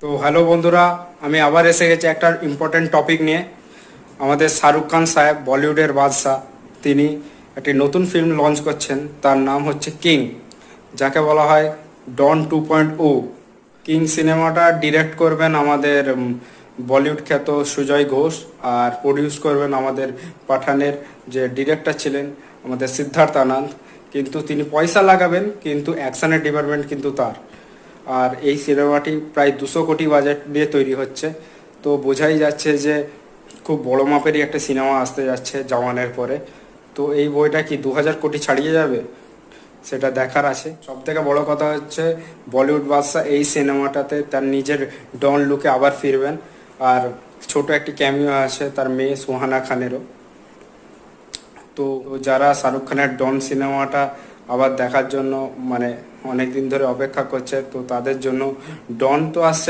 তো হ্যালো বন্ধুরা, আমি আবার এসে গেছি একটা ইম্পর্টেন্ট টপিক নিয়ে। আমাদের শাহরুখ খান সাহেব, বলিউডের বাদশাহ, তিনি একটি নতুন ফিল্ম লঞ্চ করছেন। তার নাম হচ্ছে কিং, যাকে বলা হয় ডন 2.0। কিং সিনেমাটা ডিরেক্ট করবেন আমাদের বলিউড খ্যাত সুজয় ঘোষ, আর প্রডিউস করবেন আমাদের পাঠানের যে ডিরেক্টর ছিলেন আমাদের সিদ্ধার্থ আনন্দ। কিন্তু তিনি পয়সা লাগাবেন, কিন্তু অ্যাকশনের ডিপার্টমেন্ট কিন্তু তার। আর এই সিনেমাটি প্রায় 200 কোটি বাজেট দিয়ে তৈরি হচ্ছে। তো বোঝাই যাচ্ছে যে খুব বড় মাপেরই একটা সিনেমা আসতে যাচ্ছে জওয়ানের পরে। তো এই বইটা কি 2000 কোটি ছাড়িয়ে যাবে, সেটা দেখার আছে। সব থেকে বড় কথা হচ্ছে বলিউড বাদশা এই সিনেমাটাতে তার নিজের ডন লুকে আবার ফিরবেন। আর ছোট একটি ক্যামিও আছে তার মেয়ে সুহানা খানেরও। তো যারা শাহরুখ খানের ডন সিনেমাটা আবার দেখার জন্য মানে অনেক দিন ধরে অপেক্ষা করছে, তো তাদের জন্য ডন তো আসছে